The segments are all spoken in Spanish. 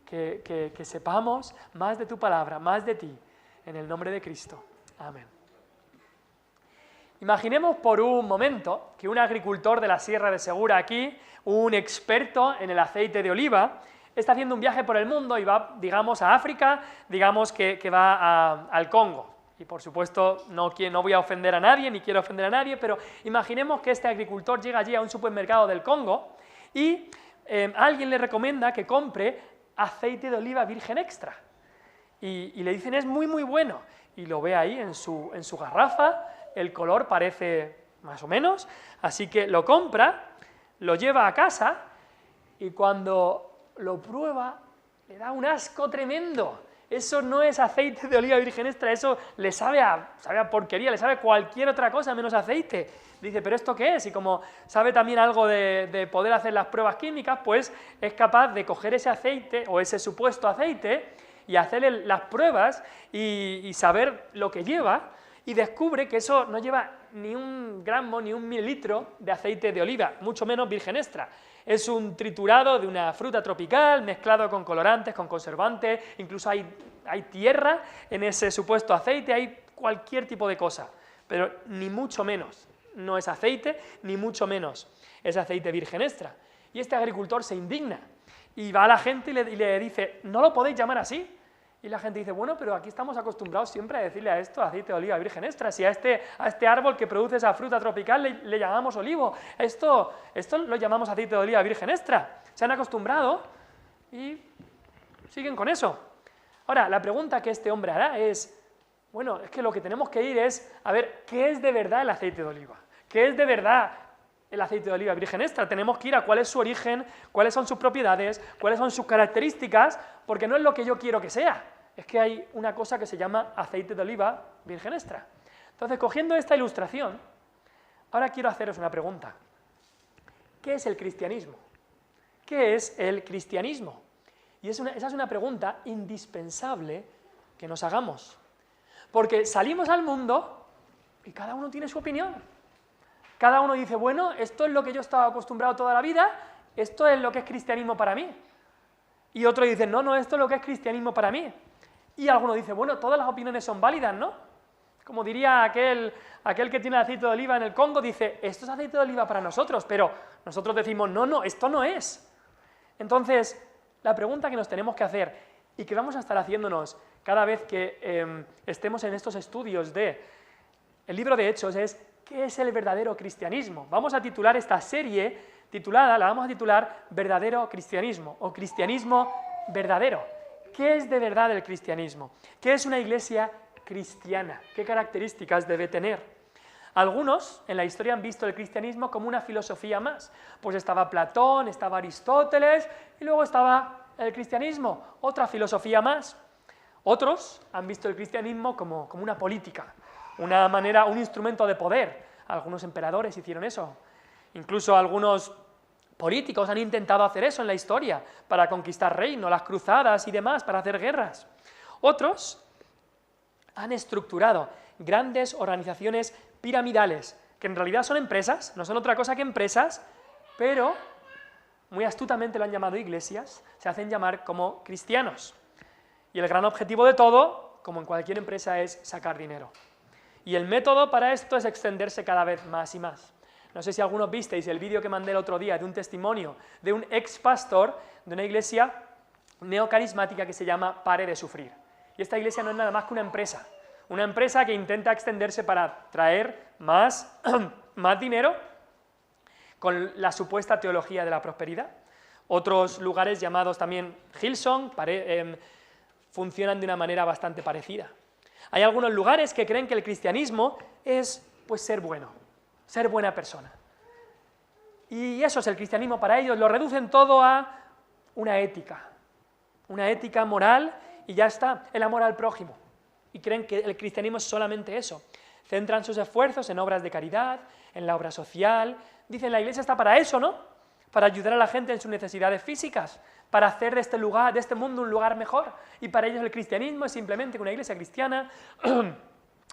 que sepamos más de tu palabra, más de ti, en el nombre de Cristo. Amén. Imaginemos por un momento que un agricultor de la Sierra de Segura aquí, un experto en el aceite de oliva, está haciendo un viaje por el mundo y va, digamos, a África, digamos que va al Congo. Y por supuesto no voy a ofender a nadie, ni quiero ofender a nadie, pero imaginemos que este agricultor llega allí a un supermercado del Congo y alguien le recomienda que compre aceite de oliva virgen extra. Y le dicen, es muy, muy bueno. Y lo ve ahí en su garrafa, el color parece más o menos, así que lo compra, lo lleva a casa y cuando lo prueba le da un asco tremendo. Eso no es aceite de oliva virgen extra, eso le sabe a porquería, le sabe a cualquier otra cosa menos aceite. Dice, ¿pero esto qué es? Y como sabe también algo de poder hacer las pruebas químicas, pues es capaz de coger ese aceite o ese supuesto aceite y hacerle las pruebas y saber lo que lleva, y descubre que eso no lleva ni un gramo ni un mililitro de aceite de oliva, mucho menos virgen extra. Es un triturado de una fruta tropical mezclado con colorantes, con conservantes, incluso hay tierra en ese supuesto aceite, hay cualquier tipo de cosa, pero ni mucho menos no es aceite, ni mucho menos es aceite virgen extra. Y este agricultor se indigna y va a la gente y le dice, no lo podéis llamar así. Y la gente dice, bueno, pero aquí estamos acostumbrados siempre a decirle a esto aceite de oliva virgen extra, si a este árbol que produce esa fruta tropical le llamamos olivo, esto lo llamamos aceite de oliva virgen extra. Se han acostumbrado y siguen con eso. Ahora, la pregunta que este hombre hará es, bueno, es que lo que tenemos que ir es a ver qué es de verdad el aceite de oliva, qué es de verdad el aceite de oliva virgen extra. Tenemos que ir a cuál es su origen, cuáles son sus propiedades, cuáles son sus características, porque no es lo que yo quiero que sea. Es que hay una cosa que se llama aceite de oliva virgen extra. Entonces, cogiendo esta ilustración, ahora quiero haceros una pregunta. ¿Qué es el cristianismo? ¿Qué es el cristianismo? Y esa es una pregunta indispensable que nos hagamos. Porque salimos al mundo y cada uno tiene su opinión. Cada uno dice, bueno, esto es lo que yo estaba acostumbrado toda la vida, esto es lo que es cristianismo para mí. Y otro dice, no, esto es lo que es cristianismo para mí. Y alguno dice, bueno, todas las opiniones son válidas, ¿no? Como diría aquel que tiene aceite de oliva en el Congo, dice, esto es aceite de oliva para nosotros, pero nosotros decimos, no, esto no es. Entonces, la pregunta que nos tenemos que hacer y que vamos a estar haciéndonos cada vez que estemos en estos estudios del libro de Hechos es, ¿qué es el verdadero cristianismo? Vamos a titular esta serie, la vamos a titular Verdadero Cristianismo o Cristianismo Verdadero. ¿Qué es de verdad el cristianismo? ¿Qué es una iglesia cristiana? ¿Qué características debe tener? Algunos en la historia han visto el cristianismo como una filosofía más. Pues estaba Platón, estaba Aristóteles y luego estaba el cristianismo, otra filosofía más. Otros han visto el cristianismo como una política, una manera, un instrumento de poder. Algunos emperadores hicieron eso. Incluso algunos políticos han intentado hacer eso en la historia, para conquistar reinos, las cruzadas y demás, para hacer guerras. Otros han estructurado grandes organizaciones piramidales, que en realidad son empresas, no son otra cosa que empresas, pero muy astutamente lo han llamado iglesias, se hacen llamar como cristianos. Y el gran objetivo de todo, como en cualquier empresa, es sacar dinero. Y el método para esto es extenderse cada vez más y más. No sé si algunos visteis el vídeo que mandé el otro día de un testimonio de un ex pastor de una iglesia neocarismática que se llama Pare de Sufrir. Y esta iglesia no es nada más que una empresa que intenta extenderse para traer más dinero con la supuesta teología de la prosperidad. Otros lugares llamados también Hillsong funcionan de una manera bastante parecida. Hay algunos lugares que creen que el cristianismo es pues ser bueno, ser buena persona. Y eso es el cristianismo para ellos, lo reducen todo a una ética moral y ya está, el amor al prójimo. Y creen que el cristianismo es solamente eso. Centran sus esfuerzos en obras de caridad, en la obra social. Dicen, la iglesia está para eso, ¿no? Para ayudar a la gente en sus necesidades físicas, para hacer de este mundo un lugar mejor. Y para ellos el cristianismo es simplemente que una iglesia cristiana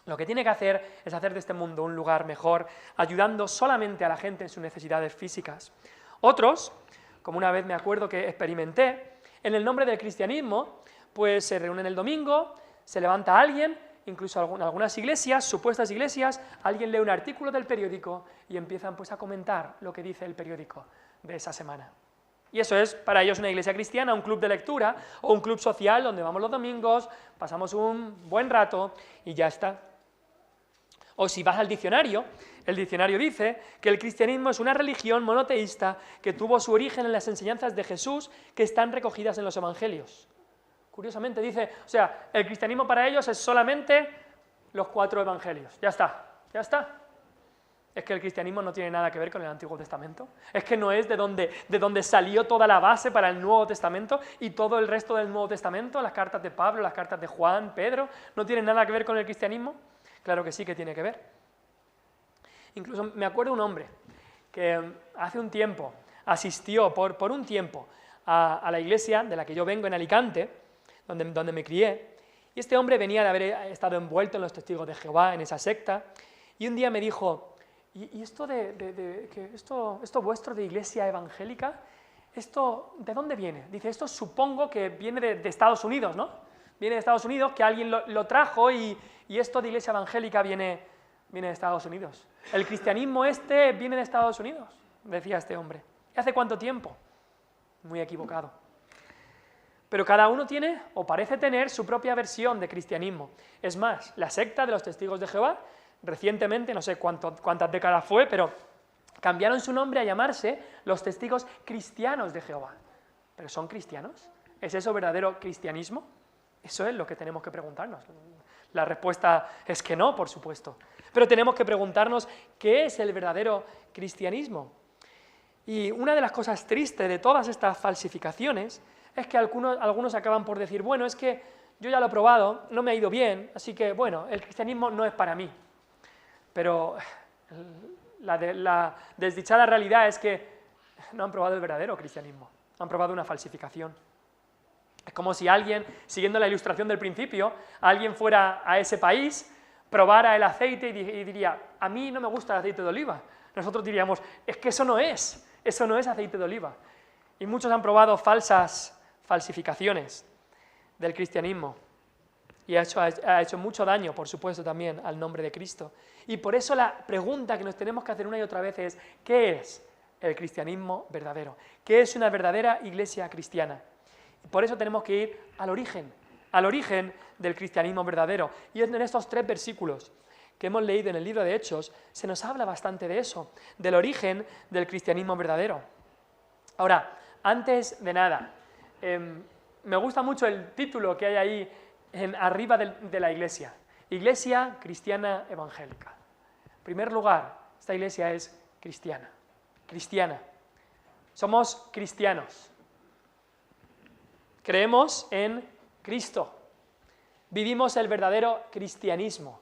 lo que tiene que hacer es hacer de este mundo un lugar mejor, ayudando solamente a la gente en sus necesidades físicas. Otros, como una vez me acuerdo que experimenté, En el nombre del cristianismo, pues se reúnen el domingo, se levanta alguien, incluso algunas iglesias, supuestas iglesias, alguien lee un artículo del periódico y empiezan pues a comentar lo que dice el periódico de esa semana. Y eso es para ellos una iglesia cristiana, un club de lectura o un club social donde vamos los domingos, pasamos un buen rato y ya está. O si vas al diccionario, el diccionario dice que el cristianismo es una religión monoteísta que tuvo su origen en las enseñanzas de Jesús que están recogidas en los evangelios. Curiosamente dice, o sea, el cristianismo para ellos es solamente los 4 evangelios. Ya está, ya está. Es que el cristianismo no tiene nada que ver con el Antiguo Testamento. Es que no es de donde salió toda la base para el Nuevo Testamento y todo el resto del Nuevo Testamento, las cartas de Pablo, las cartas de Juan, Pedro, ¿no tienen nada que ver con el cristianismo? Claro que sí que tiene que ver. Incluso me acuerdo de un hombre que hace un tiempo asistió por un tiempo a la iglesia de la que yo vengo en Alicante, donde me crié, y este hombre venía de haber estado envuelto en los testigos de Jehová, en esa secta, y un día me dijo, ¿y esto esto vuestro de iglesia evangélica, esto de dónde viene? Dice, esto supongo que viene de Estados Unidos, ¿no? Viene de Estados Unidos, que alguien lo trajo y esto de iglesia evangélica viene de Estados Unidos. El cristianismo viene de Estados Unidos, decía este hombre. ¿Y hace cuánto tiempo? Muy equivocado. Pero cada uno tiene, o parece tener, su propia versión de cristianismo. Es más, la secta de los Testigos de Jehová, recientemente, no sé cuántas décadas fue, pero cambiaron su nombre a llamarse los Testigos Cristianos de Jehová. ¿Pero son cristianos? ¿Es eso verdadero cristianismo? Eso es lo que tenemos que preguntarnos. La respuesta es que no, por supuesto. Pero tenemos que preguntarnos qué es el verdadero cristianismo. Y una de las cosas tristes de todas estas falsificaciones es que algunos acaban por decir, bueno, es que yo ya lo he probado, no me ha ido bien, así que, bueno, el cristianismo no es para mí. Pero la desdichada realidad es que no han probado el verdadero cristianismo, han probado una falsificación. Es como si alguien, siguiendo la ilustración del principio, alguien fuera a ese país, probara el aceite y diría, a mí no me gusta el aceite de oliva. Nosotros diríamos, es que eso no es aceite de oliva. Y muchos han probado falsificaciones del cristianismo y ha hecho mucho daño, por supuesto, también al nombre de Cristo. Y por eso la pregunta que nos tenemos que hacer una y otra vez es, ¿qué es el cristianismo verdadero? ¿Qué es una verdadera iglesia cristiana? Y por eso tenemos que ir al origen del cristianismo verdadero. Y en estos 3 versículos que hemos leído en el libro de Hechos, se nos habla bastante de eso, del origen del cristianismo verdadero. Ahora, antes de nada, me gusta mucho el título que hay ahí arriba de la iglesia. Iglesia Cristiana Evangélica. En primer lugar, esta iglesia es cristiana. Cristiana. Somos cristianos. Creemos en Cristo. Vivimos el verdadero cristianismo.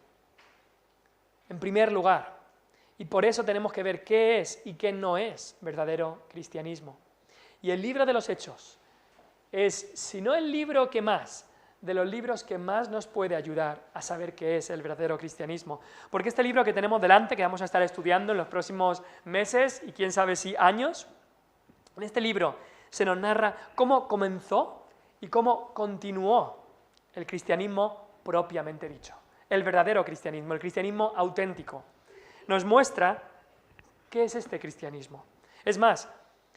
En primer lugar. Y por eso tenemos que ver qué es y qué no es verdadero cristianismo. Y el libro de los Hechos es, si no el libro que más, de los libros que más nos puede ayudar a saber qué es el verdadero cristianismo. Porque este libro que tenemos delante, que vamos a estar estudiando en los próximos meses y quién sabe si años, en este libro se nos narra cómo comenzó y cómo continuó el cristianismo propiamente dicho. El verdadero cristianismo, el cristianismo auténtico. Nos muestra qué es este cristianismo. Es más,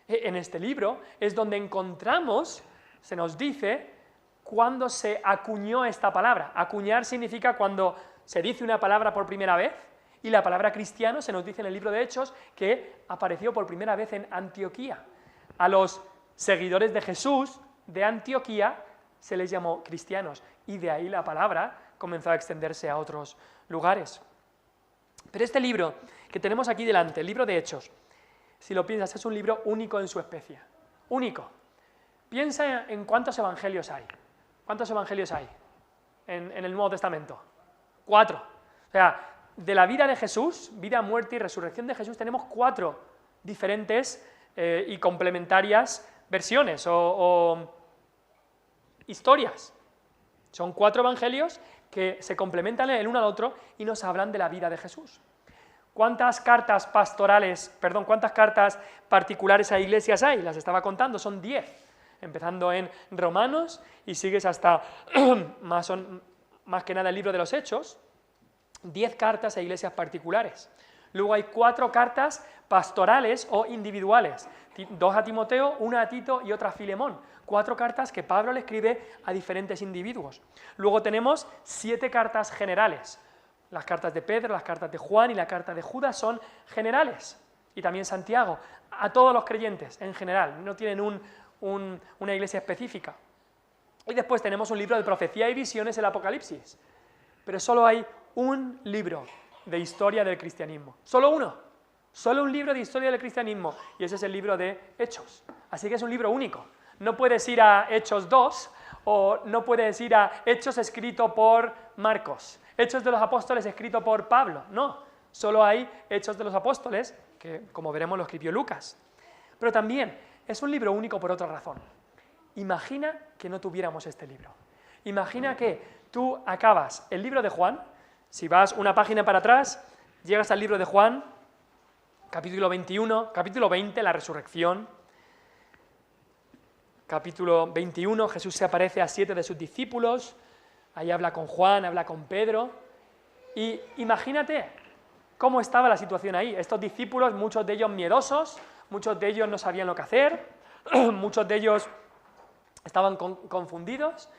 en este libro es donde encontramos, se nos dice, cuándo se acuñó esta palabra. Acuñar significa cuando se dice una palabra por primera vez, y la palabra cristiano se nos dice en el libro de Hechos que apareció por primera vez en Antioquía. A los seguidores de Jesús de Antioquía se les llamó cristianos, y de ahí la palabra comenzó a extenderse a otros lugares. Pero este libro que tenemos aquí delante, el libro de Hechos, si lo piensas, es un libro único en su especie. Único. Piensa en cuántos evangelios hay. ¿Cuántos evangelios hay en el Nuevo Testamento? 4. O sea, de la vida de Jesús, vida, muerte y resurrección de Jesús, tenemos 4 diferentes y complementarias versiones o historias. Son 4 evangelios que se complementan el uno al otro y nos hablan de la vida de Jesús. ¿Cuántas cartas particulares a iglesias hay? Las estaba contando, son 10. empezando en Romanos y sigues hasta más que nada el libro de los Hechos, 10 cartas a iglesias particulares. Luego hay 4 cartas pastorales o individuales, 2 a Timoteo, 1 a Tito y otra a Filemón. 4 cartas que Pablo le escribe a diferentes individuos. Luego tenemos 7 cartas generales. Las cartas de Pedro, las cartas de Juan y la carta de Judas son generales. Y también Santiago, a todos los creyentes en general, no tienen una iglesia específica. Y después tenemos un libro de profecía y visiones, el Apocalipsis. Pero solo hay un libro de historia del cristianismo. Solo uno. Solo un libro de historia del cristianismo. Y ese es el libro de Hechos. Así que es un libro único. No puedes ir a Hechos 2 o no puedes ir a Hechos escrito por Marcos. Hechos de los Apóstoles escrito por Pablo. No. Solo hay Hechos de los Apóstoles, que como veremos lo escribió Lucas. Pero también es un libro único por otra razón. Imagina que no tuviéramos este libro. Imagina que tú acabas el libro de Juan, si vas una página para atrás, llegas al libro de Juan, capítulo 21, capítulo 20, la resurrección. Capítulo 21, Jesús se aparece a 7 de sus discípulos, ahí habla con Juan, habla con Pedro, y imagínate cómo estaba la situación ahí. Estos discípulos, muchos de ellos miedosos, muchos de ellos no sabían lo que hacer, muchos de ellos estaban confundidos.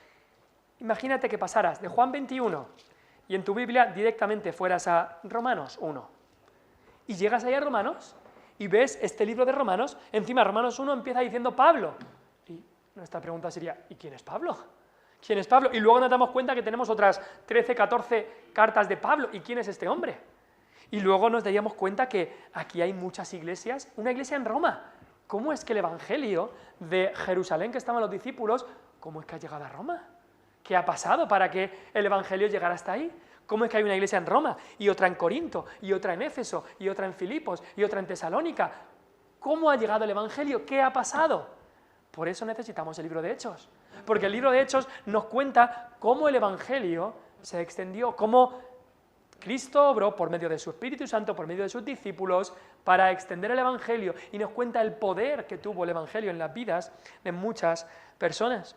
Imagínate que pasaras de Juan 21 y en tu Biblia directamente fueras a Romanos 1. Y llegas ahí a Romanos y ves este libro de Romanos, encima Romanos 1 empieza diciendo Pablo. Y nuestra pregunta sería, ¿y quién es Pablo? ¿Quién es Pablo? Y luego nos damos cuenta que tenemos otras 13, 14 cartas de Pablo. ¿Y quién es este hombre? Y luego nos daríamos cuenta que aquí hay muchas iglesias, una iglesia en Roma. ¿Cómo es que el evangelio de Jerusalén, que estaban los discípulos, cómo es que ha llegado a Roma? ¿Qué ha pasado para que el evangelio llegara hasta ahí? ¿Cómo es que hay una iglesia en Roma, y otra en Corinto, y otra en Éfeso, y otra en Filipos, y otra en Tesalónica? ¿Cómo ha llegado el evangelio? ¿Qué ha pasado? Por eso necesitamos el libro de Hechos. Porque el libro de Hechos nos cuenta cómo el evangelio se extendió, cómo Cristo obró por medio de su Espíritu Santo, por medio de sus discípulos, para extender el evangelio, y nos cuenta el poder que tuvo el evangelio en las vidas de muchas personas.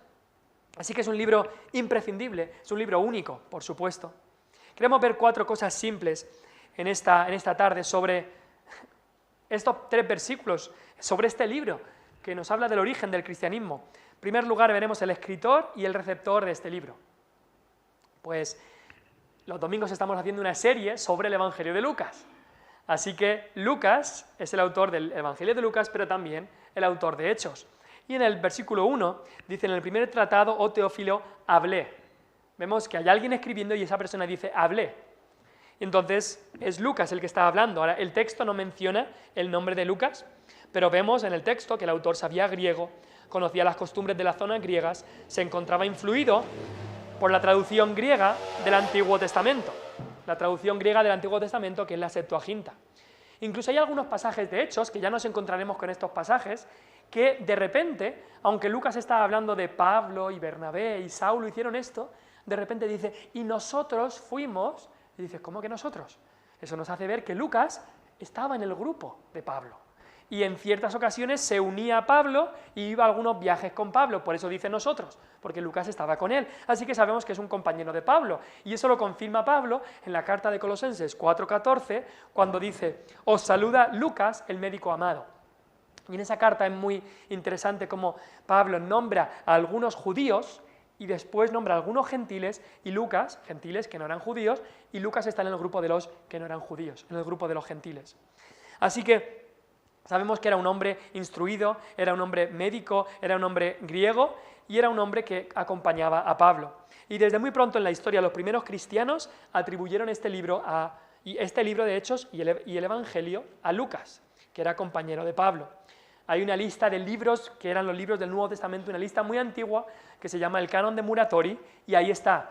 Así que es un libro imprescindible, es un libro único, por supuesto. Queremos ver 4 cosas simples en esta tarde sobre estos 3 versículos, sobre este libro que nos habla del origen del cristianismo. En primer lugar, veremos el escritor y el receptor de este libro. Pues los domingos estamos haciendo una serie sobre el Evangelio de Lucas. Así que Lucas es el autor del Evangelio de Lucas, pero también el autor de Hechos. Y en el versículo 1 dice, en el primer tratado, oh Teófilo, hablé. Vemos que hay alguien escribiendo y esa persona dice, hablé. Y entonces es Lucas el que está hablando. Ahora, el texto no menciona el nombre de Lucas, pero vemos en el texto que el autor sabía griego, conocía las costumbres de las zonas griegas, se encontraba influido por la traducción griega del Antiguo Testamento. La traducción griega del Antiguo Testamento, que es la Septuaginta. Incluso hay algunos pasajes de Hechos, que ya nos encontraremos con estos pasajes, que de repente, aunque Lucas estaba hablando de Pablo y Bernabé y Saulo hicieron esto, de repente dice, y nosotros fuimos, y dice, ¿cómo que nosotros? Eso nos hace ver que Lucas estaba en el grupo de Pablo. Y en ciertas ocasiones se unía a Pablo y iba a algunos viajes con Pablo, por eso dice nosotros, porque Lucas estaba con él. Así que sabemos que es un compañero de Pablo. Y eso lo confirma Pablo en la carta de Colosenses 4:14, cuando dice, os saluda Lucas, el médico amado. Y en esa carta es muy interesante cómo Pablo nombra a algunos judíos y después nombra a algunos gentiles, y Lucas, gentiles que no eran judíos, y Lucas está en el grupo de los que no eran judíos, en el grupo de los gentiles. Así que sabemos que era un hombre instruido, era un hombre médico, era un hombre griego, y era un hombre que acompañaba a Pablo. Y desde muy pronto en la historia los primeros cristianos atribuyeron este libro de Hechos y el Evangelio a Lucas, que era compañero de Pablo. Hay una lista de libros que eran los libros del Nuevo Testamento, una lista muy antigua que se llama el Canon de Muratori, y ahí está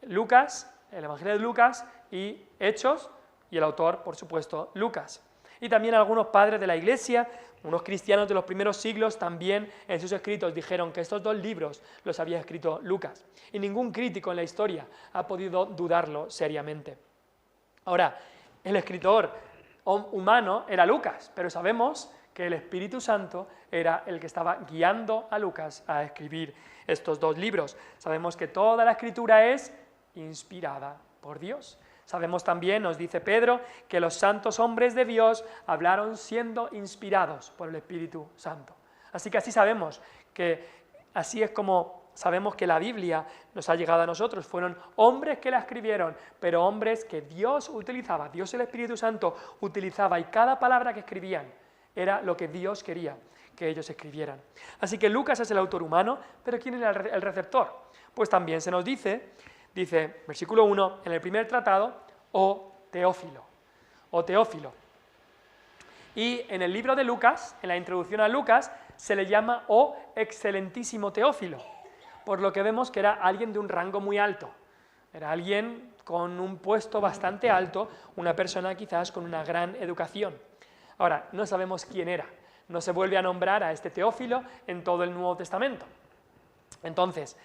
Lucas, el Evangelio de Lucas y Hechos, y el autor, por supuesto, Lucas. Y también algunos padres de la Iglesia, unos cristianos de los primeros siglos, también en sus escritos dijeron que estos 2 libros los había escrito Lucas. Y ningún crítico en la historia ha podido dudarlo seriamente. Ahora, el escritor humano era Lucas, pero sabemos que el Espíritu Santo era el que estaba guiando a Lucas a escribir estos 2 libros. Sabemos que toda la Escritura es inspirada por Dios. Sabemos también, nos dice Pedro, que los santos hombres de Dios hablaron siendo inspirados por el Espíritu Santo. Así que así es como sabemos que la Biblia nos ha llegado a nosotros. Fueron hombres que la escribieron, pero hombres que Dios utilizaba, Dios el Espíritu Santo utilizaba, y cada palabra que escribían era lo que Dios quería que ellos escribieran. Así que Lucas es el autor humano, pero ¿quién era el receptor? Pues también se nos dice, versículo 1, en el primer tratado, o Teófilo. Y en el libro de Lucas, en la introducción a Lucas, se le llama o excelentísimo Teófilo, por lo que vemos que era alguien de un rango muy alto, era alguien con un puesto bastante alto, una persona quizás con una gran educación. Ahora, no sabemos quién era, no se vuelve a nombrar a este Teófilo en todo el Nuevo Testamento. Entonces,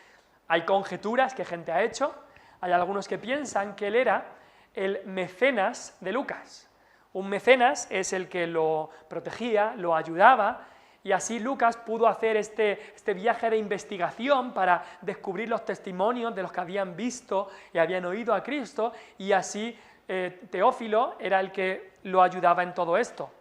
hay conjeturas que gente ha hecho, hay algunos que piensan que él era el mecenas de Lucas. Un mecenas es el que lo protegía, lo ayudaba, y así Lucas pudo hacer este viaje de investigación para descubrir los testimonios de los que habían visto y habían oído a Cristo, y así Teófilo era el que lo ayudaba en todo esto.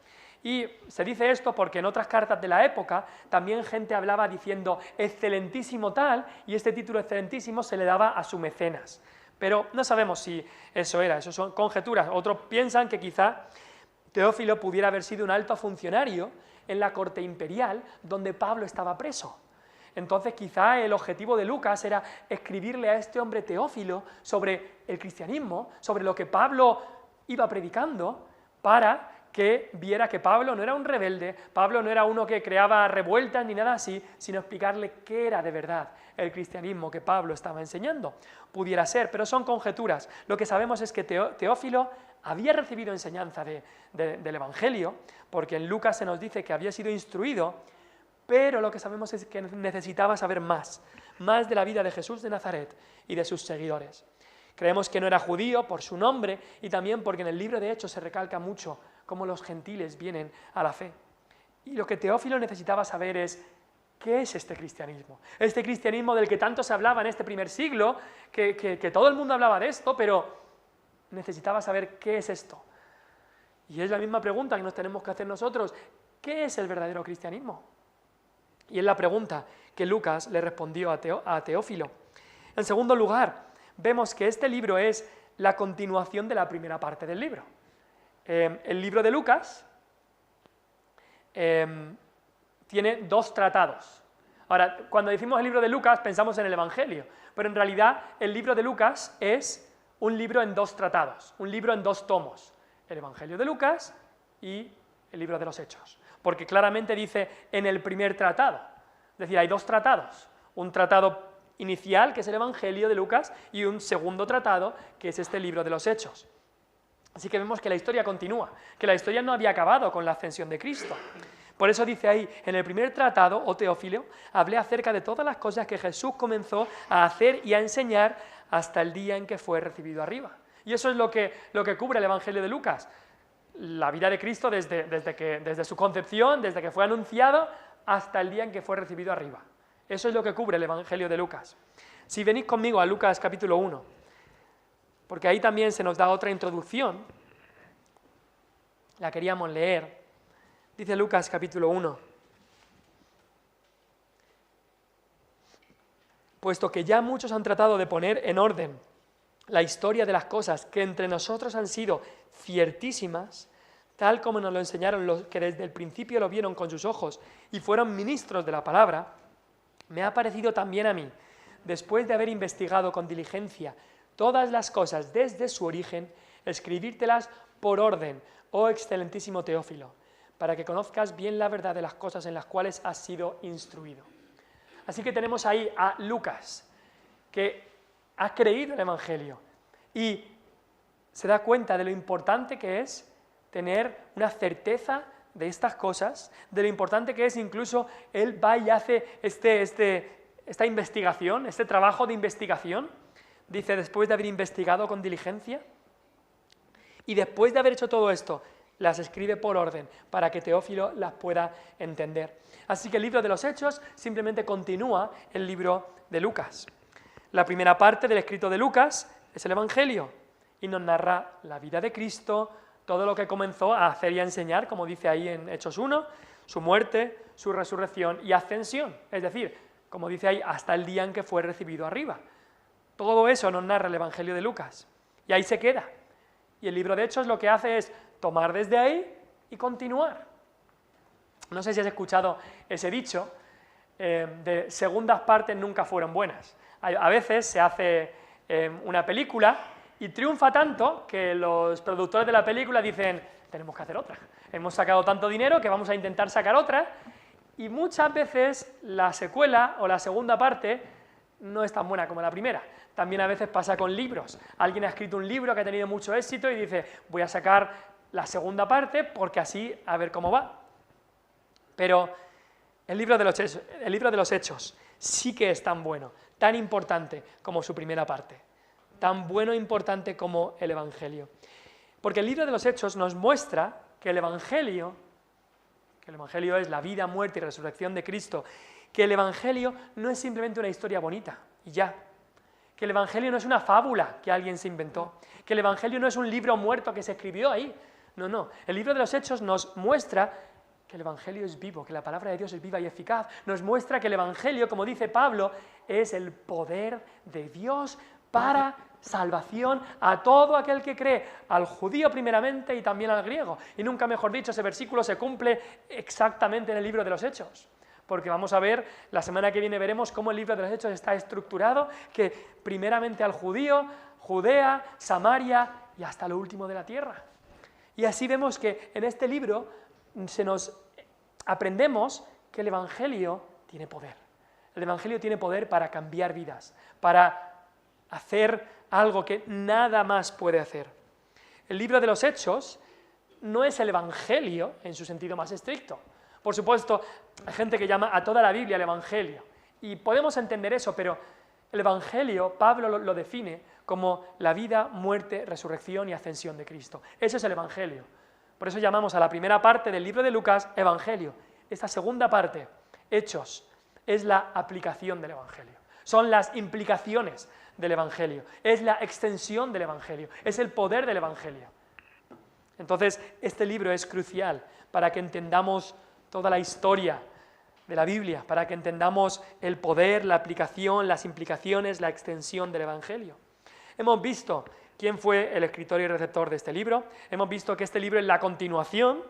Y se dice esto porque en otras cartas de la época también gente hablaba diciendo excelentísimo tal, y este título excelentísimo se le daba a su mecenas. Pero no sabemos si eso son conjeturas. Otros piensan que quizá Teófilo pudiera haber sido un alto funcionario en la corte imperial donde Pablo estaba preso. Entonces quizá el objetivo de Lucas era escribirle a este hombre Teófilo sobre el cristianismo, sobre lo que Pablo iba predicando, para que viera que Pablo no era un rebelde, Pablo no era uno que creaba revueltas ni nada así, sino explicarle qué era de verdad el cristianismo que Pablo estaba enseñando. Pudiera ser, pero son conjeturas. Lo que sabemos es que Teófilo había recibido enseñanza del Evangelio, porque en Lucas se nos dice que había sido instruido, pero lo que sabemos es que necesitaba saber más de la vida de Jesús de Nazaret y de sus seguidores. Creemos que no era judío por su nombre, y también porque en el libro de Hechos se recalca mucho cómo los gentiles vienen a la fe. Y lo que Teófilo necesitaba saber es, ¿qué es este cristianismo? Este cristianismo del que tanto se hablaba en este primer siglo, que todo el mundo hablaba de esto, pero necesitaba saber qué es esto. Y es la misma pregunta que nos tenemos que hacer nosotros: ¿qué es el verdadero cristianismo? Y es la pregunta que Lucas le respondió a Teófilo. En segundo lugar, vemos que este libro es la continuación de la primera parte del libro. El libro de Lucas tiene 2 tratados. Ahora, cuando decimos el libro de Lucas pensamos en el Evangelio, pero en realidad el libro de Lucas es un libro en 2 tratados, un libro en 2 tomos, el Evangelio de Lucas y el libro de los Hechos, porque claramente dice en el primer tratado, es decir, hay 2 tratados, un tratado inicial, que es el Evangelio de Lucas, y un segundo tratado, que es este libro de los Hechos. Así que vemos que la historia continúa, que la historia no había acabado con la ascensión de Cristo. Por eso dice ahí, en el primer tratado, o Teófilo, hablé acerca de todas las cosas que Jesús comenzó a hacer y a enseñar hasta el día en que fue recibido arriba. Y eso es lo que cubre el Evangelio de Lucas. La vida de Cristo desde su concepción, desde que fue anunciado, hasta el día en que fue recibido arriba. Eso es lo que cubre el Evangelio de Lucas. Si venís conmigo a Lucas capítulo 1, porque ahí también se nos da otra introducción, la queríamos leer. Dice Lucas capítulo 1: puesto que ya muchos han tratado de poner en orden la historia de las cosas que entre nosotros han sido ciertísimas, tal como nos lo enseñaron los que desde el principio lo vieron con sus ojos y fueron ministros de la palabra, me ha parecido también a mí, después de haber investigado con diligencia todas las cosas desde su origen, escribírtelas por orden, oh excelentísimo Teófilo, para que conozcas bien la verdad de las cosas en las cuales has sido instruido. Así que tenemos ahí a Lucas, que ha creído el Evangelio y se da cuenta de lo importante que es tener una certeza de estas cosas, de lo importante que es incluso él va y hace esta investigación, este trabajo de investigación. Dice, después de haber investigado con diligencia, y después de haber hecho todo esto, las escribe por orden, para que Teófilo las pueda entender. Así que el libro de los Hechos simplemente continúa el libro de Lucas. La primera parte del escrito de Lucas es el Evangelio y nos narra la vida de Cristo, todo lo que comenzó a hacer y a enseñar, como dice ahí en Hechos 1, su muerte, su resurrección y ascensión. Es decir, como dice ahí, hasta el día en que fue recibido arriba. Todo eso nos narra el Evangelio de Lucas. Y ahí se queda. Y el libro de Hechos lo que hace es tomar desde ahí y continuar. No sé si has escuchado ese dicho de segundas partes nunca fueron buenas. A veces se hace una película y triunfa tanto que los productores de la película dicen, tenemos que hacer otra. Hemos sacado tanto dinero que vamos a intentar sacar otra, y muchas veces la secuela o la segunda parte no es tan buena como la primera. También a veces pasa con libros. Alguien ha escrito un libro que ha tenido mucho éxito y dice, voy a sacar la segunda parte porque así a ver cómo va. Pero el libro de los Hechos sí que es tan bueno, tan importante como su primera parte, tan bueno e importante como el Evangelio. Porque el libro de los Hechos nos muestra que el Evangelio es la vida, muerte y resurrección de Cristo, que el Evangelio no es simplemente una historia bonita y ya, que el Evangelio no es una fábula que alguien se inventó, que el Evangelio no es un libro muerto que se escribió ahí, no, el libro de los Hechos nos muestra que el Evangelio es vivo, que la palabra de Dios es viva y eficaz, nos muestra que el Evangelio, como dice Pablo, es el poder de Dios para salvación a todo aquel que cree, al judío primeramente y también al griego. Y nunca mejor dicho, ese versículo se cumple exactamente en el libro de los Hechos. Porque vamos a ver, la semana que viene veremos cómo el libro de los Hechos está estructurado, que primeramente al judío, Judea, Samaria y hasta lo último de la tierra. Y así vemos que en este libro aprendemos que el Evangelio tiene poder. El Evangelio tiene poder para cambiar vidas, para hacer algo que nada más puede hacer. El libro de los Hechos no es el Evangelio en su sentido más estricto. Por supuesto, hay gente que llama a toda la Biblia el Evangelio, y podemos entender eso, pero el Evangelio, Pablo lo define como la vida, muerte, resurrección y ascensión de Cristo. Eso es el Evangelio. Por eso llamamos a la primera parte del libro de Lucas Evangelio. Esta segunda parte, Hechos, es la aplicación del Evangelio. Son las implicaciones del Evangelio, es la extensión del Evangelio, es el poder del Evangelio. Entonces, este libro es crucial para que entendamos toda la historia de la Biblia, para que entendamos el poder, la aplicación, las implicaciones, la extensión del Evangelio. Hemos visto quién fue el escritor y receptor de este libro, hemos visto que este libro es la continuación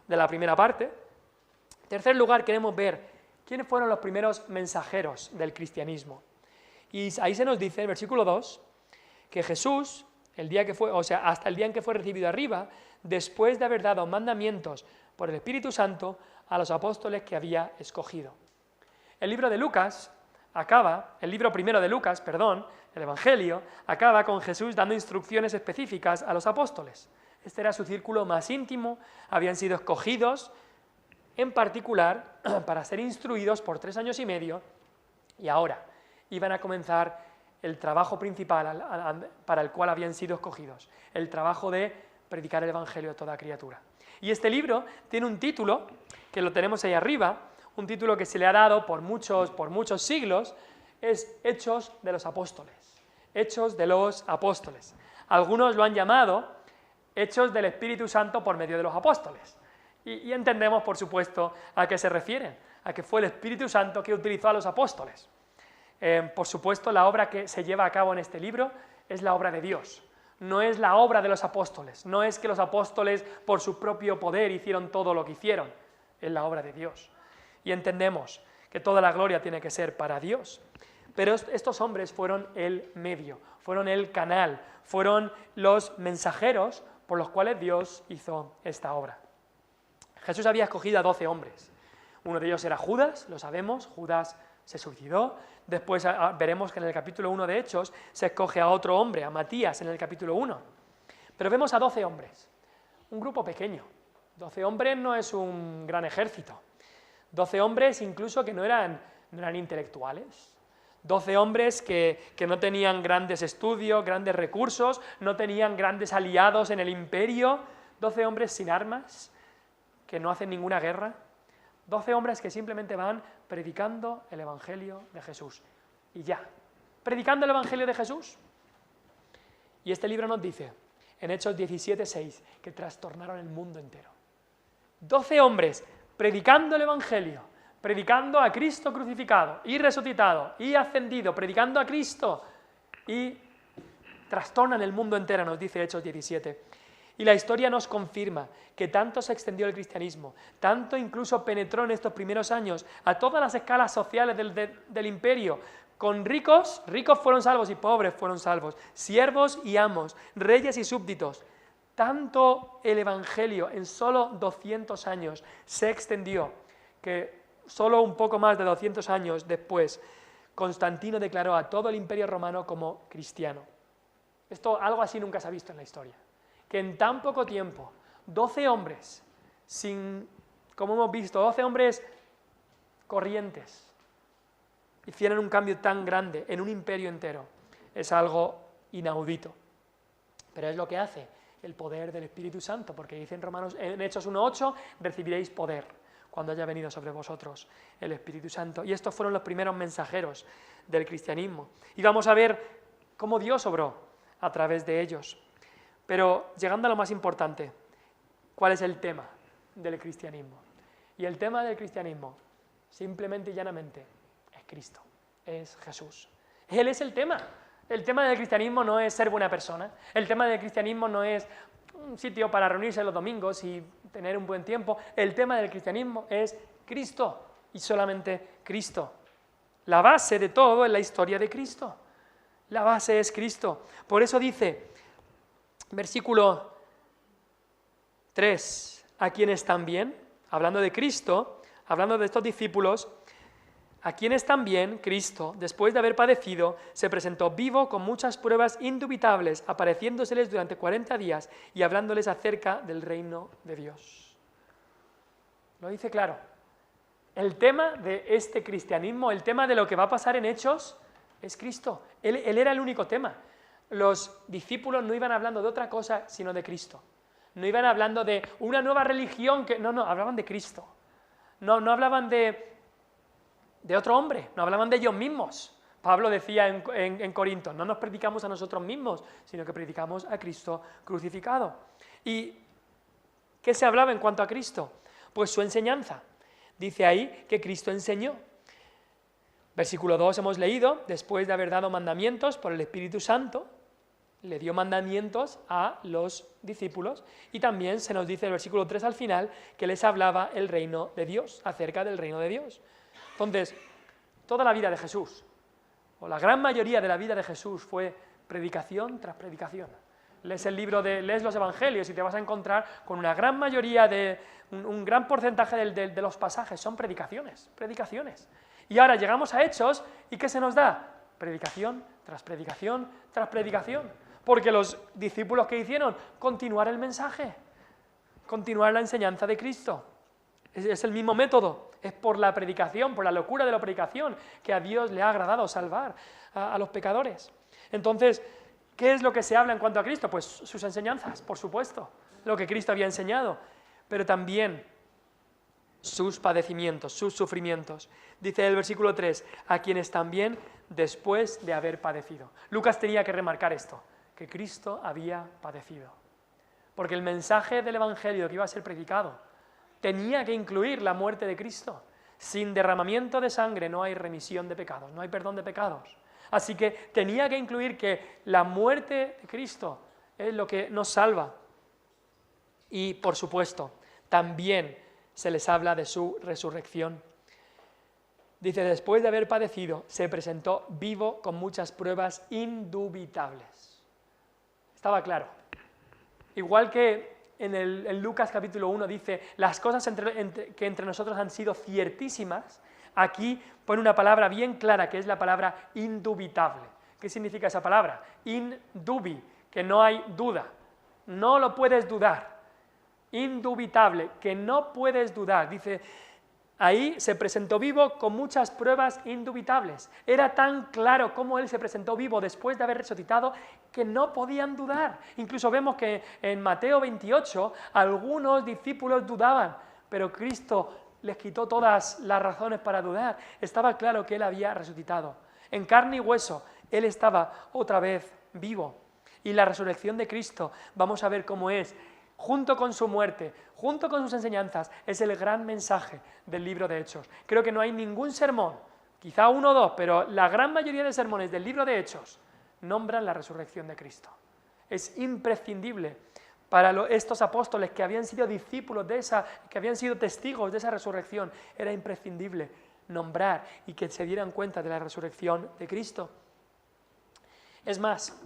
de la primera parte. En tercer lugar, queremos ver quiénes fueron los primeros mensajeros del cristianismo. Y ahí se nos dice, en el versículo 2, que Jesús, hasta el día en que fue recibido arriba, después de haber dado mandamientos por el Espíritu Santo a los apóstoles que había escogido. El libro primero de Lucas, el Evangelio, acaba con Jesús dando instrucciones específicas a los apóstoles. Este era su círculo más íntimo, habían sido escogidos, en particular, para ser instruidos por 3 años y medio, y ahora iban a comenzar el trabajo principal para el cual habían sido escogidos, el trabajo de predicar el Evangelio a toda criatura. Y este libro tiene un título, que lo tenemos ahí arriba, un título que se le ha dado por muchos siglos, es Hechos de los Apóstoles. Hechos de los Apóstoles. Algunos lo han llamado Hechos del Espíritu Santo por medio de los apóstoles. Y entendemos, por supuesto, a qué se refieren, a que fue el Espíritu Santo que utilizó a los apóstoles. Por supuesto, la obra que se lleva a cabo en este libro es la obra de Dios, no es la obra de los apóstoles, no es que los apóstoles por su propio poder hicieron todo lo que hicieron, es la obra de Dios. Y entendemos que toda la gloria tiene que ser para Dios. Pero estos hombres fueron el medio, fueron el canal, fueron los mensajeros por los cuales Dios hizo esta obra. Jesús había escogido a 12 hombres. Uno de ellos era Judas, lo sabemos, Judas se suicidó. Después veremos que en el capítulo 1 de Hechos se escoge a otro hombre, a Matías, en el capítulo 1. Pero vemos a 12 hombres, un grupo pequeño. 12 hombres no es un gran ejército. 12 hombres incluso que no eran intelectuales. 12 hombres que no tenían grandes estudios, grandes recursos, no tenían grandes aliados en el imperio. 12 hombres sin armas, que no hacen ninguna guerra, 12 hombres que simplemente van predicando el Evangelio de Jesús. Y ya, predicando el Evangelio de Jesús. Y este libro nos dice, en Hechos 17:6, que trastornaron el mundo entero. 12 hombres predicando el Evangelio, predicando a Cristo crucificado y resucitado y ascendido, predicando a Cristo, y trastornan el mundo entero, nos dice Hechos 17. Y la historia nos confirma que tanto se extendió el cristianismo, tanto incluso penetró en estos primeros años a todas las escalas sociales del imperio. Con ricos fueron salvos y pobres fueron salvos, siervos y amos, reyes y súbditos. Tanto el Evangelio en solo 200 años se extendió que solo un poco más de 200 años después Constantino declaró a todo el imperio romano como cristiano. Algo así nunca se ha visto en la historia. Que en tan poco tiempo, 12 hombres, como hemos visto, 12 hombres corrientes, hicieran un cambio tan grande en un imperio entero. Es algo inaudito. Pero es lo que hace el poder del Espíritu Santo, porque dice en Hechos 1:8, recibiréis poder cuando haya venido sobre vosotros el Espíritu Santo. Y estos fueron los primeros mensajeros del cristianismo. Y vamos a ver cómo Dios obró a través de ellos. Pero llegando a lo más importante, ¿cuál es el tema del cristianismo? Y el tema del cristianismo, simplemente y llanamente, es Cristo, es Jesús. Él es el tema. El tema del cristianismo no es ser buena persona. El tema del cristianismo no es un sitio para reunirse los domingos y tener un buen tiempo. El tema del cristianismo es Cristo y solamente Cristo. La base de todo es la historia de Cristo. La base es Cristo. Por eso dice, versículo 3, a quienes también, hablando de Cristo, hablando de estos discípulos, a quienes también Cristo, después de haber padecido, se presentó vivo con muchas pruebas indubitables, apareciéndoseles durante 40 días y hablándoles acerca del reino de Dios. Lo dice claro. El tema de este cristianismo, el tema de lo que va a pasar en Hechos, es Cristo. Él era el único tema. Los discípulos no iban hablando de otra cosa, sino de Cristo. No iban hablando de una nueva religión, no, hablaban de Cristo. No hablaban de otro hombre, no hablaban de ellos mismos. Pablo decía en Corinto, no nos predicamos a nosotros mismos, sino que predicamos a Cristo crucificado. ¿Y qué se hablaba en cuanto a Cristo? Pues su enseñanza. Dice ahí que Cristo enseñó. Versículo 2 hemos leído, después de haber dado mandamientos por el Espíritu Santo, le dio mandamientos a los discípulos, y también se nos dice en el versículo 3 al final que les hablaba el reino de Dios, acerca del reino de Dios. Entonces, toda la vida de Jesús, o la gran mayoría de la vida de Jesús, fue predicación tras predicación. Lees los evangelios y te vas a encontrar con una gran mayoría un gran porcentaje de los pasajes son predicaciones. Y ahora llegamos a Hechos, ¿y qué se nos da? Predicación tras predicación tras predicación. Porque los discípulos que hicieron, continuar el mensaje, continuar la enseñanza de Cristo. Es el mismo método, es por la predicación, por la locura de la predicación, que a Dios le ha agradado salvar a los pecadores. Entonces, ¿qué es lo que se habla en cuanto a Cristo? Pues sus enseñanzas, por supuesto, lo que Cristo había enseñado, pero también sus padecimientos, sus sufrimientos. Dice el versículo 3, a quienes también después de haber padecido. Lucas tenía que remarcar esto, que Cristo había padecido. Porque el mensaje del Evangelio que iba a ser predicado tenía que incluir la muerte de Cristo. Sin derramamiento de sangre no hay remisión de pecados, no hay perdón de pecados. Así que tenía que incluir que la muerte de Cristo es lo que nos salva. Y, por supuesto, también se les habla de su resurrección. Dice, después de haber padecido, se presentó vivo con muchas pruebas indubitables. Estaba claro. Igual que en Lucas capítulo 1 dice, las cosas que entre nosotros han sido ciertísimas, aquí pone una palabra bien clara, que es la palabra indubitable. ¿Qué significa esa palabra? Indubi, que no hay duda, no lo puedes dudar. Indubitable, que no puedes dudar. Dice, Ahí se presentó vivo con muchas pruebas indubitables. Era tan claro cómo Él se presentó vivo después de haber resucitado que no podían dudar. Incluso vemos que en Mateo 28 algunos discípulos dudaban, pero Cristo les quitó todas las razones para dudar. Estaba claro que Él había resucitado. En carne y hueso, Él estaba otra vez vivo. Y la resurrección de Cristo, vamos a ver cómo es, junto con su muerte, junto con sus enseñanzas, es el gran mensaje del libro de Hechos. Creo que no hay ningún sermón, quizá uno o dos, pero la gran mayoría de sermones del libro de Hechos nombran la resurrección de Cristo. Es imprescindible para estos apóstoles que habían sido discípulos de esa, que habían sido testigos de esa resurrección, era imprescindible nombrar y que se dieran cuenta de la resurrección de Cristo. Es más,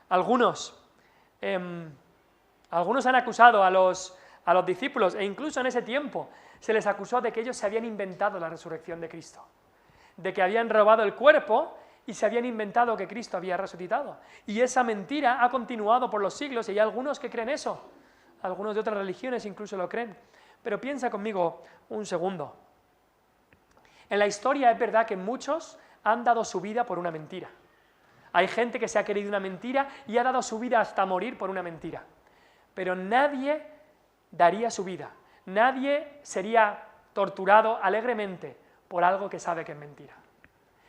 algunos han acusado a los discípulos, e incluso en ese tiempo se les acusó de que ellos se habían inventado la resurrección de Cristo, de que habían robado el cuerpo y se habían inventado que Cristo había resucitado. Y esa mentira ha continuado por los siglos y hay algunos que creen eso, algunos de otras religiones incluso lo creen. Pero piensa conmigo un segundo. En la historia es verdad que muchos han dado su vida por una mentira. Hay gente que se ha creído una mentira y ha dado su vida hasta morir por una mentira. Pero nadie daría su vida, nadie sería torturado alegremente por algo que sabe que es mentira.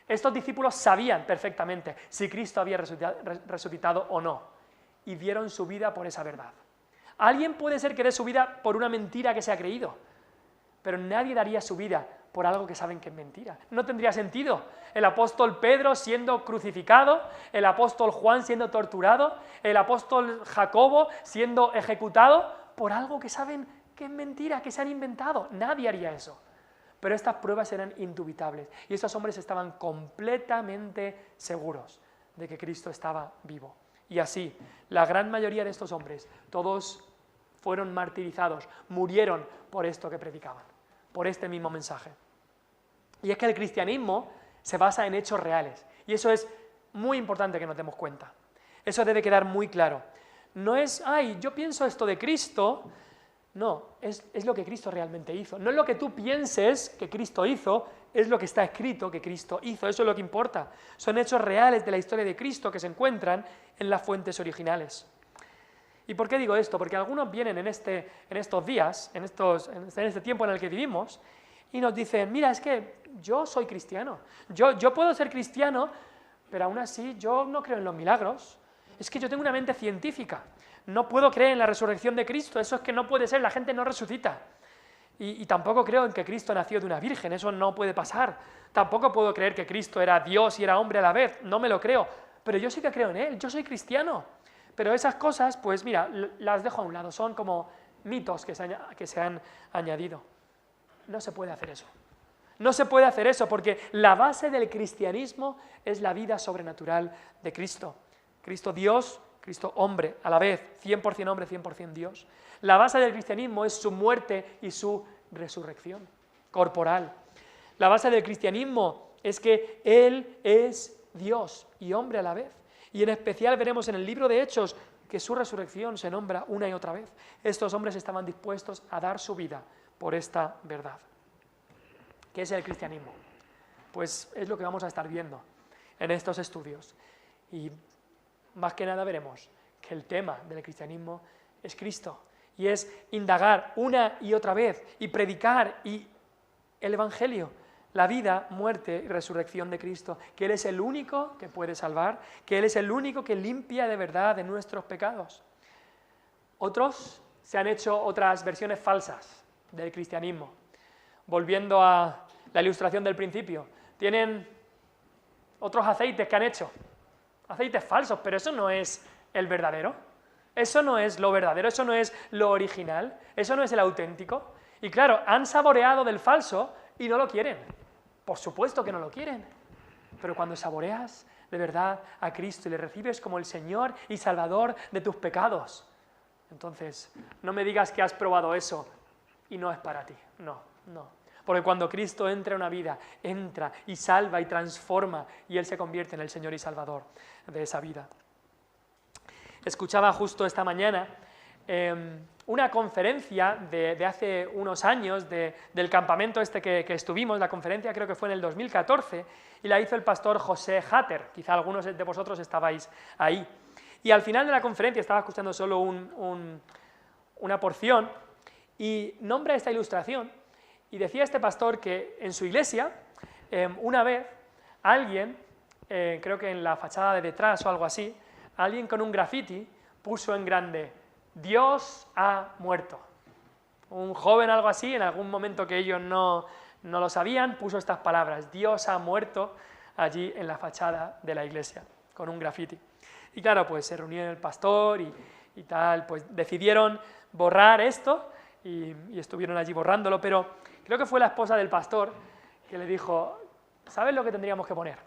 Estos discípulos sabían perfectamente si Cristo había resucitado o no, y dieron su vida por esa verdad. Alguien puede ser que dé su vida por una mentira que se ha creído, pero nadie daría su vida por algo que saben que es mentira. No tendría sentido. El apóstol Pedro siendo crucificado, el apóstol Juan siendo torturado, el apóstol Jacobo siendo ejecutado por algo que saben que es mentira, que se han inventado. Nadie haría eso. Pero estas pruebas eran indubitables y estos hombres estaban completamente seguros de que Cristo estaba vivo. Y así, la gran mayoría de estos hombres, todos fueron martirizados, murieron por esto que predicaban, por este mismo mensaje. Y es que el cristianismo se basa en hechos reales, y eso es muy importante que nos demos cuenta. Eso debe quedar muy claro. No es, yo pienso esto de Cristo. No, es lo que Cristo realmente hizo. No es lo que tú pienses que Cristo hizo, es lo que está escrito que Cristo hizo. Eso es lo que importa. Son hechos reales de la historia de Cristo que se encuentran en las fuentes originales. ¿Y por qué digo esto? Porque algunos vienen en estos días, en este tiempo en el que vivimos, y nos dicen, mira, es que yo soy cristiano. Yo puedo ser cristiano, pero aún así yo no creo en los milagros. Es que yo tengo una mente científica. No puedo creer en la resurrección de Cristo, eso es que no puede ser, la gente no resucita. Y tampoco creo en que Cristo nació de una virgen, eso no puede pasar. Tampoco puedo creer que Cristo era Dios y era hombre a la vez, no me lo creo. Pero yo sí que creo en Él, yo soy cristiano. Pero esas cosas, pues mira, las dejo a un lado, son como mitos que se han añadido. No se puede hacer eso. No se puede hacer eso porque la base del cristianismo es la vida sobrenatural de Cristo. Cristo Dios, Cristo hombre, a la vez, 100% hombre, 100% Dios. La base del cristianismo es su muerte y su resurrección corporal. La base del cristianismo es que Él es Dios y hombre a la vez. Y en especial veremos en el libro de Hechos que su resurrección se nombra una y otra vez. Estos hombres estaban dispuestos a dar su vida por esta verdad. ¿Qué es el cristianismo? Pues es lo que vamos a estar viendo en estos estudios. Y más que nada veremos que el tema del cristianismo es Cristo. Y es indagar una y otra vez y predicar el Evangelio, la vida, muerte y resurrección de Cristo, que Él es el único que puede salvar, que Él es el único que limpia de verdad de nuestros pecados. Otros se han hecho otras versiones falsas del cristianismo. Volviendo a la ilustración del principio, tienen otros aceites que han hecho, aceites falsos, pero eso no es el verdadero, eso no es lo verdadero, eso no es lo original, eso no es el auténtico. Y claro, han saboreado del falso y no lo quieren. Por supuesto que no lo quieren. Pero cuando saboreas de verdad a Cristo y le recibes como el Señor y Salvador de tus pecados, entonces no me digas que has probado eso y no es para ti. No. Porque cuando Cristo entra en una vida, entra y salva y transforma y Él se convierte en el Señor y Salvador de esa vida. Escuchaba justo esta mañana una conferencia de hace unos años, del campamento este que estuvimos, la conferencia creo que fue en el 2014, y la hizo el pastor José Hatter, quizá algunos de vosotros estabais ahí. Y al final de la conferencia, estaba escuchando solo una porción, y nombra esta ilustración, y decía este pastor que en su iglesia, una vez, alguien, creo que en la fachada de detrás o algo así, alguien con un graffiti puso en grande: Dios ha muerto. Un joven, algo así, en algún momento que ellos no lo sabían, puso estas palabras: Dios ha muerto, allí en la fachada de la iglesia, con un graffiti. Y claro, pues se reunieron el pastor y tal, pues decidieron borrar esto y estuvieron allí borrándolo, pero creo que fue la esposa del pastor que le dijo: ¿sabes lo que tendríamos que poner?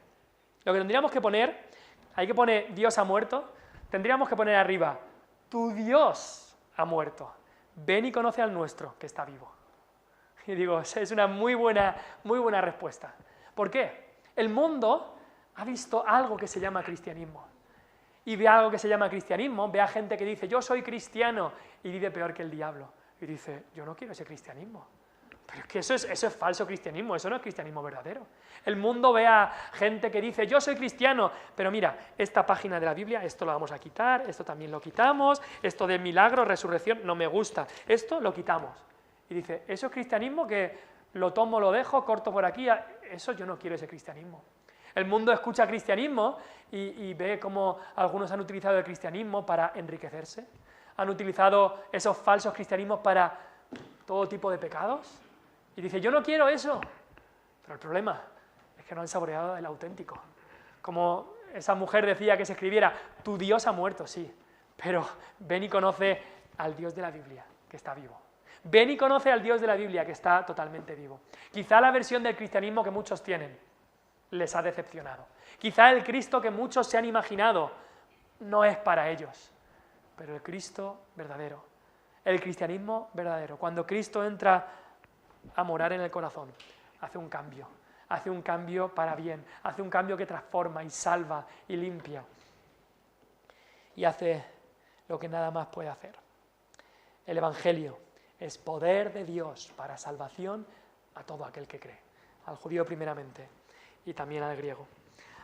Lo que tendríamos que poner, hay que poner Dios ha muerto, tendríamos que poner arriba: tu Dios ha muerto, ven y conoce al nuestro, que está vivo. Y digo, es una muy buena respuesta. ¿Por qué? El mundo ha visto algo que se llama cristianismo. Y ve algo que se llama cristianismo, ve a gente que dice: yo soy cristiano, y vive peor que el diablo. Y dice: yo no quiero ese cristianismo. Pero es que eso es falso cristianismo, eso no es cristianismo verdadero. El mundo ve a gente que dice: yo soy cristiano, pero mira, esta página de la Biblia, esto lo vamos a quitar, esto también lo quitamos, esto de milagro, resurrección, no me gusta, esto lo quitamos. Y dice: eso es cristianismo, que lo tomo, lo dejo, corto por aquí, eso yo no quiero ese cristianismo. El mundo escucha cristianismo y ve cómo algunos han utilizado el cristianismo para enriquecerse, han utilizado esos falsos cristianismos para todo tipo de pecados, y dice: yo no quiero eso. Pero el problema es que no han saboreado el auténtico. Como esa mujer decía que se escribiera: tu Dios ha muerto, sí, pero ven y conoce al Dios de la Biblia, que está vivo. Ven y conoce al Dios de la Biblia, que está totalmente vivo. Quizá la versión del cristianismo que muchos tienen les ha decepcionado. Quizá el Cristo que muchos se han imaginado no es para ellos, pero el Cristo verdadero, el cristianismo verdadero, cuando Cristo entra a morar en el corazón, hace un cambio para bien, hace un cambio que transforma y salva y limpia, y hace lo que nada más puede hacer. El Evangelio es poder de Dios para salvación a todo aquel que cree, al judío primeramente y también al griego.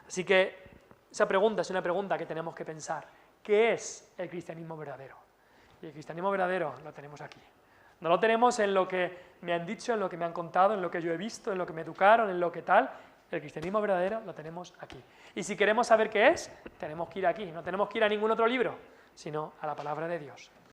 Así que esa pregunta es una pregunta que tenemos que pensar: ¿qué es el cristianismo verdadero? Y el cristianismo verdadero lo tenemos aquí. No lo tenemos en lo que me han dicho, en lo que me han contado, en lo que yo he visto, en lo que me educaron, en lo que tal. El cristianismo verdadero lo tenemos aquí. Y si queremos saber qué es, tenemos que ir aquí. No tenemos que ir a ningún otro libro, sino a la palabra de Dios.